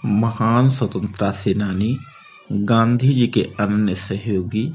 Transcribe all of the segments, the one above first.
महान स्वतंत्रता सेनानी, गांधी जी के अनन्य सहयोगी,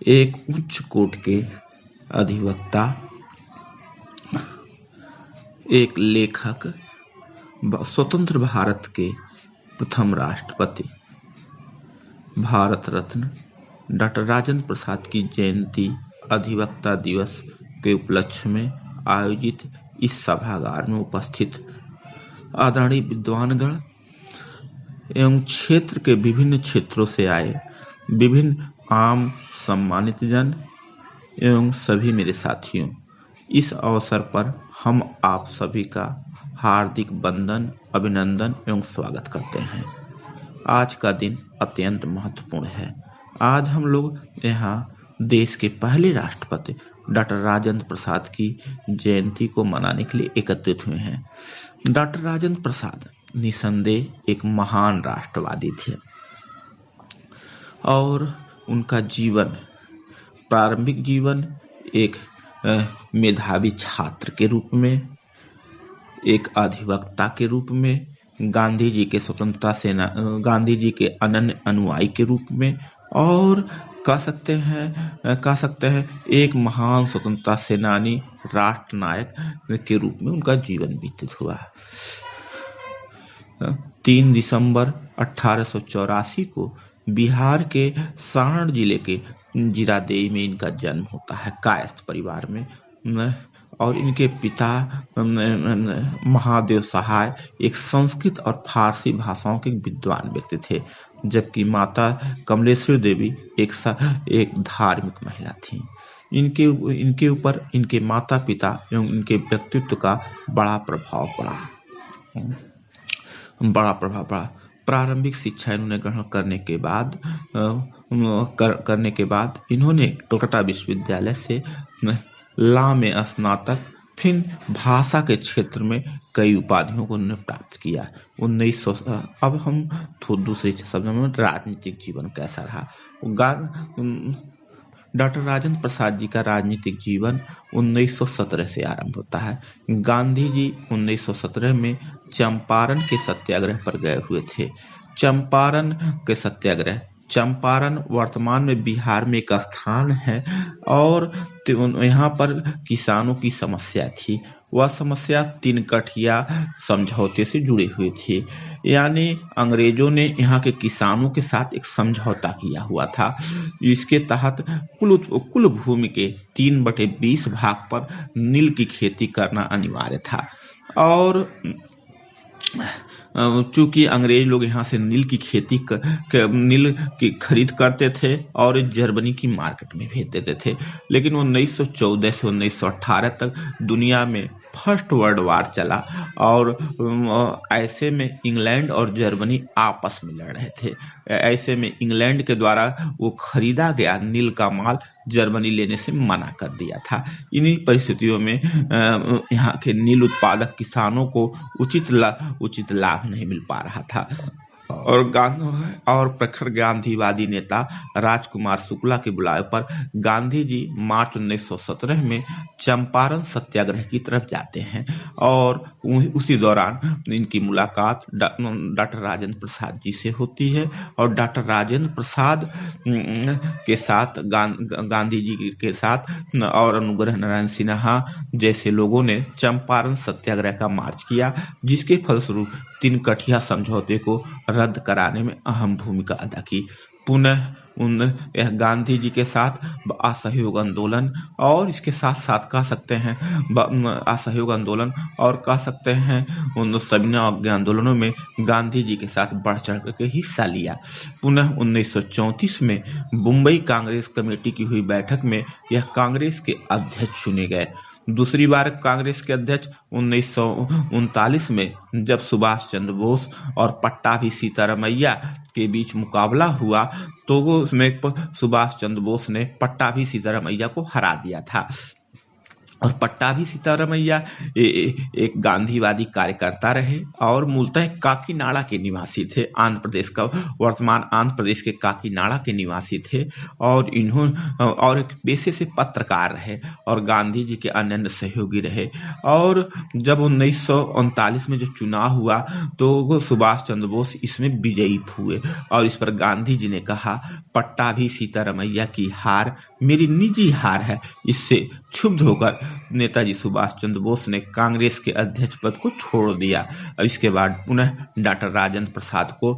एक उच्च कोटि के अधिवक्ता, एक लेखक, स्वतंत्र भारत के प्रथम राष्ट्रपति, भारत रत्न डॉक्टर राजेंद्र प्रसाद की जयंती अधिवक्ता दिवस के उपलक्ष्य में आयोजित इस सभागार में उपस्थित आदरणीय विद्वानगण एवं क्षेत्र के विभिन्न क्षेत्रों से आए विभिन्न आम सम्मानित जन एवं सभी मेरे साथियों, इस अवसर पर हम आप सभी का हार्दिक वंदन, अभिनंदन एवं स्वागत करते हैं। आज का दिन अत्यंत महत्वपूर्ण है। आज हम लोग यहाँ देश के पहले राष्ट्रपति डॉक्टर राजेंद्र प्रसाद की जयंती को मनाने के लिए एकत्रित हुए हैं। डॉक्टर राजेंद्र प्रसाद निसंदेह एक महान राष्ट्रवादी थे और उनका जीवन, प्रारंभिक जीवन एक मेधावी छात्र के रूप में, एक अधिवक्ता के रूप में, गांधी जी के स्वतंत्रता सेना, गांधी जी के अनन्य अनुयायी के रूप में और कह सकते हैं एक महान स्वतंत्रता सेनानी, राष्ट्र नायक के रूप में उनका जीवन व्यतीत हुआ। 3 दिसंबर 1884 को बिहार के सारण जिले के जीरादेई में इनका जन्म होता है, कायस्थ परिवार में। और इनके पिता महादेव सहाय एक संस्कृत और फारसी भाषाओं के विद्वान व्यक्ति थे, जबकि माता कमलेश्वर देवी एक धार्मिक महिला थी। इनके ऊपर इनके माता पिता एवं इनके व्यक्तित्व का बड़ा प्रभाव पड़ा। प्रारंभिक शिक्षा इन्होंने ग्रहण करने के बाद इन्होंने कोलकाता विश्वविद्यालय से लॉ में स्नातक, फिर भाषा के क्षेत्र में कई उपाधियों को उन्होंने प्राप्त किया। 1900 अब हम दूसरे शब्दों में राजनीतिक जीवन कैसा रहा। डॉक्टर राजेंद्र प्रसाद जी का राजनीतिक जीवन 1917 से आरंभ होता है। गांधी जी 1917 में चंपारण के सत्याग्रह पर गए हुए थे। चंपारण वर्तमान में बिहार में एक स्थान है और यहाँ पर किसानों की समस्या थी। वह समस्या 3 कठिया समझौते से जुड़ी हुई थी, यानी अंग्रेजों ने यहाँ के किसानों के साथ एक समझौता किया हुआ था। इसके तहत कुल भूमि के 3/20 भाग पर नील की खेती करना अनिवार्य था और चूंकि अंग्रेज लोग यहाँ से नील की खरीद करते थे और जर्मनी की मार्केट में भेज देते थे, लेकिन 1914 से 1918 तक दुनिया में फर्स्ट वर्ल्ड वार चला और ऐसे में इंग्लैंड और जर्मनी आपस में लड़ रहे थे। ऐसे में इंग्लैंड के द्वारा वो खरीदा गया नील का माल जर्मनी लेने से मना कर दिया था। इन्हीं परिस्थितियों में यहाँ के नील उत्पादक किसानों को उचित लाभ नहीं मिल पा रहा था और प्रखर गांधीवादी नेता राजकुमार शुक्ला के बुलावे पर गांधी जी मार्च 1917 में चंपारण सत्याग्रह की तरफ जाते हैं और उसी दौरान इनकी मुलाकात डॉक्टर राजेंद्र प्रसाद जी से होती है और डॉक्टर राजेंद्र प्रसाद के साथ गांधी जी के साथ और अनुग्रह नारायण सिन्हा जैसे लोगों ने चंपारण सत्याग्रह का मार्च किया, जिसके फलस्वरूप 3 कठिया समझौते को रद्द कराने में अहम भूमिका अदा की। पुनः यह गांधी जी के साथ असहयोग आंदोलन और इसके साथ साथ कह सकते हैं असहयोग आंदोलन और कह सकते हैं उन सभी आंदोलनों में गांधी जी के साथ बढ़ चढ़ करके हिस्सा लिया। पुनः 1934 में मुंबई कांग्रेस कमेटी की हुई बैठक में यह कांग्रेस के अध्यक्ष चुने गए। दूसरी बार कांग्रेस के अध्यक्ष 1939 में जब सुभाष चंद्र बोस और पट्टाभी सीतारामैया के बीच मुकाबला हुआ तो उसमें सुभाष चंद्र बोस ने पट्टाभी सीतारामैया को हरा दिया था। और पट्टाभी सीतारामैया एक गांधीवादी कार्यकर्ता रहे और मूलतः काकीनाडा के निवासी थे। आंध्र प्रदेश का, वर्तमान आंध्र प्रदेश के काकीनाडा के निवासी थे और और एक पेशे से पत्रकार रहे और गांधी जी के अनन्य सहयोगी रहे। और जब 1939 में जो चुनाव हुआ तो सुभाष चंद्र बोस इसमें विजयी हुए और इस पर गांधी जी ने कहा, पट्टाभी सीतारामैया की हार मेरी निजी हार है। इससे क्षुब्ध होकर नेताजी सुभाष चंद्र बोस ने कांग्रेस के अध्यक्ष पद को छोड़ दिया और इसके बाद पुनः डॉक्टर राजेंद्र प्रसाद को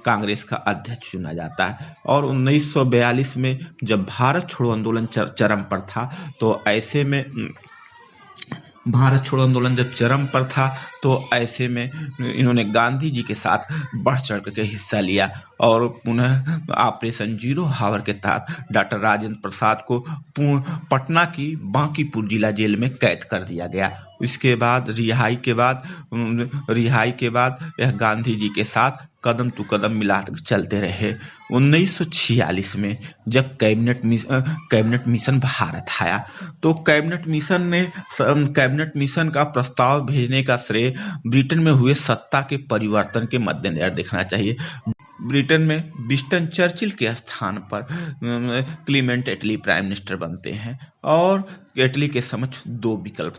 कांग्रेस का अध्यक्ष चुना जाता है। और 1942 में जब भारत छोड़ो आंदोलन चरम पर था तो ऐसे में भारत छोड़ो आंदोलन जब चरम पर था तो ऐसे में इन्होंने गांधी जी के साथ बढ़ चढ़ करके हिस्सा लिया और पुनः ऑपरेशन जीरो हावर के तहत डॉक्टर राजेंद्र प्रसाद को पटना की बांकीपुर जिला जेल में कैद कर दिया गया। इसके बाद रिहाई के बाद यह गांधी जी के साथ कदम टू कदम मिलाकर चलते रहे। 1946 में जब कैबिनेट मिशन भारत आया तो कैबिनेट मिशन का प्रस्ताव भेजने का श्रेय ब्रिटेन में हुए सत्ता के परिवर्तन के मद्देनजर देखना चाहिए। ब्रिटेन में विंस्टन चर्चिल के स्थान पर क्लीमेंट एटली प्राइम मिनिस्टर बनते हैं और एटली के समक्ष दो विकल्प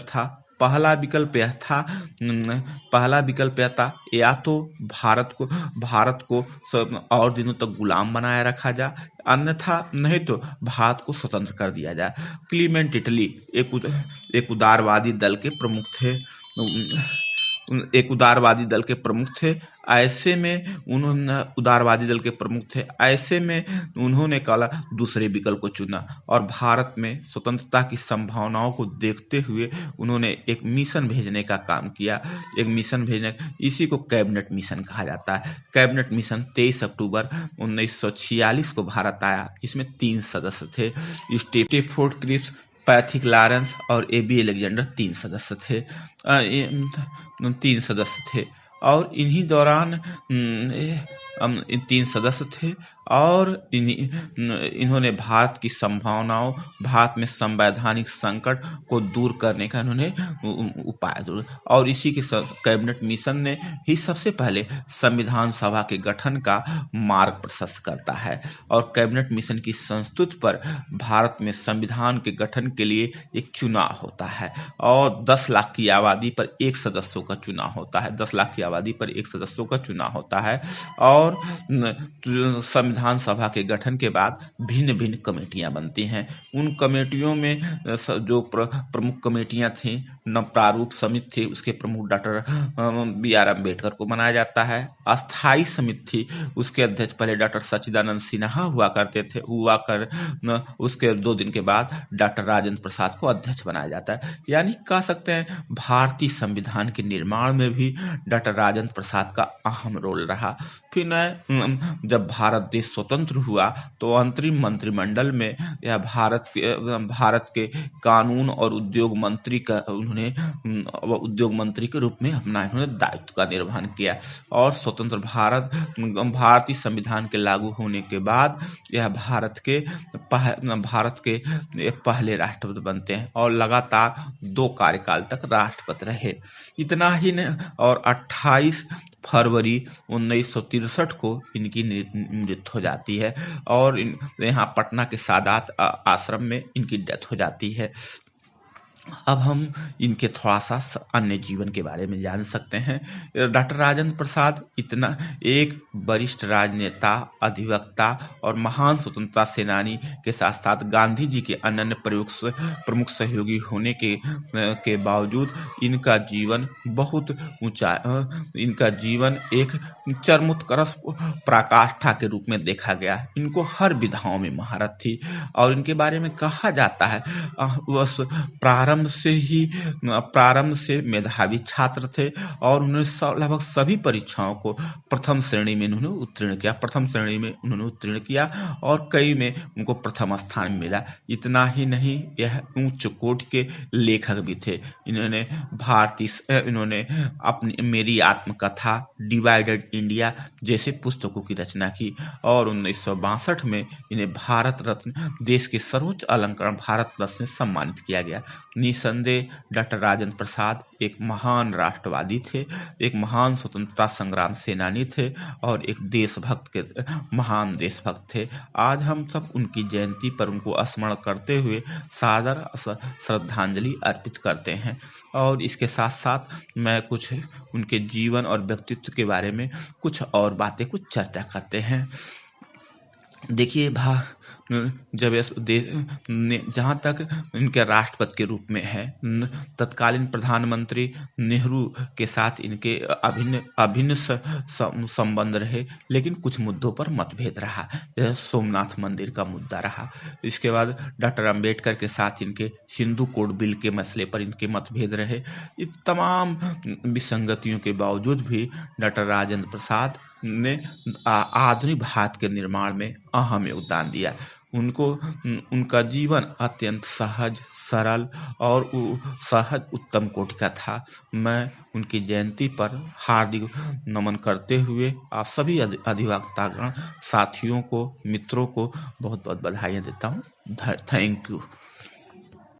था। पहला विकल्प यह था या तो भारत को और दिनों तक गुलाम बनाए रखा जाए, अन्यथा नहीं तो भारत को स्वतंत्र कर दिया जाए। क्लीमेंट एटली एक उदारवादी दल के प्रमुख थे। ऐसे में उन्होंने कहा दूसरे विकल्प को चुना और भारत में स्वतंत्रता की संभावनाओं को देखते हुए उन्होंने एक मिशन भेजने का काम किया। इसी को कैबिनेट मिशन कहा जाता है। कैबिनेट मिशन 23 अक्टूबर 1946 को भारत आया, जिसमें 3 सदस्य थे। स्टेफोर्ड क्रिप्स, पैथिक लॉरेंस और एबी अलेक्जेंडर 3 सदस्य थे और इन्हीं दौरान 3 सदस्य थे और इन्होंने भारत की संभावनाओं, भारत में संवैधानिक संकट को दूर करने का इन्होंने उपाय और इसी के कैबिनेट मिशन ने ही सबसे पहले संविधान सभा के गठन का मार्ग प्रशस्त करता है। और कैबिनेट मिशन की संस्तुति पर भारत में संविधान के गठन के लिए एक चुनाव होता है और 10 लाख की आबादी पर एक सदस्यों का चुनाव होता है और संविधान सभा के गठन के बाद भिन्न भिन्न कमेटियां बनती हैं। उन कमेटियों में जो प्रमुख कमेटियां थी, प्रारूप समिति थी, उसके प्रमुख डॉक्टर BR अम्बेडकर को बनाया जाता है। अस्थाई समिति थी, उसके अध्यक्ष पहले डॉक्टर सच्चिदानंद सिन्हा उसके 2 दिन के बाद डॉक्टर राजेंद्र प्रसाद को अध्यक्ष बनाया जाता है। यानी कह सकते हैं भारतीय संविधान के निर्माण में भी डॉक्टर राजेंद्र प्रसाद का अहम रोल रहा। फिर जब भारत देश स्वतंत्र हुआ तो अंतरिम मंत्रिमंडल में यह भारत के कानून और उद्योग मंत्री के रूप में इन्होंने दायित्व का निर्वहन किया और स्वतंत्र भारतीय संविधान के लागू होने के बाद यह भारत के पहले राष्ट्रपति बनते हैं और लगातार 2 कार्यकाल तक राष्ट्रपति रहे। इतना ही नहीं, और 28 फरवरी 1963 को इनकी मृत्यु हो जाती है और यहाँ पटना के सादात आश्रम में इनकी डेथ हो जाती है। अब हम इनके थोड़ा सा अन्य जीवन के बारे में जान सकते हैं। डॉक्टर राजेंद्र प्रसाद इतना एक वरिष्ठ राजनेता, अधिवक्ता और महान स्वतंत्रता सेनानी के साथ साथ गांधी जी के अनन्य प्रमुख सहयोगी होने के बावजूद इनका जीवन बहुत ऊंचा, इनका जीवन एक चरमोत्कर्ष पराकाष्ठा के रूप में देखा गया। इनको हर विधाओं में महारत थी और इनके बारे में कहा जाता है वह प्रारंभ प्रारंभ से मेधावी छात्र थे और उन्होंने लगभग सभी परीक्षाओं को प्रथम श्रेणी में उन्होंने उत्तीर्ण किया, प्रथम श्रेणी में उन्होंने उत्तीर्ण किया और कई में उनको प्रथम स्थान मिला। इतना ही नहीं, यह उच्च कोटि के लेखक भी थे। इन्होंने अपनी मेरी आत्मकथा, डिवाइडेड इंडिया जैसे पुस्तकों की रचना की और 1962 में इन्हें भारत रत्न, देश के सर्वोच्च अलंकरण भारत रत्न से सम्मानित किया गया। निसंदेह डॉक्टर राजेंद्र प्रसाद एक महान राष्ट्रवादी थे, एक महान स्वतंत्रता संग्राम सेनानी थे और एक महान देशभक्त थे। आज हम सब उनकी जयंती पर उनको स्मरण करते हुए सादर श्रद्धांजलि अर्पित करते हैं। और इसके साथ साथ मैं कुछ उनके जीवन और व्यक्तित्व के बारे में कुछ और बातें कुछ चर्चा करते हैं। देखिए जब जहाँ तक इनके राष्ट्रपति के रूप में है, तत्कालीन प्रधानमंत्री नेहरू के साथ इनके अभिन्न संबंध रहे, लेकिन कुछ मुद्दों पर मतभेद रहा। यह सोमनाथ मंदिर का मुद्दा रहा। इसके बाद डॉक्टर अंबेडकर के साथ इनके हिंदू कोड बिल के मसले पर इनके मतभेद रहे। इस तमाम विसंगतियों के बावजूद भी डॉक्टर राजेंद्र प्रसाद ने आधुनिक भारत के निर्माण में अहम योगदान दिया। उनका जीवन अत्यंत सहज, सरल और उत्तम कोटि का था। मैं उनकी जयंती पर हार्दिक नमन करते हुए आप सभी अधिवक्तागण साथियों को, मित्रों को बहुत बहुत बधाइयाँ देता हूँ। Thank you.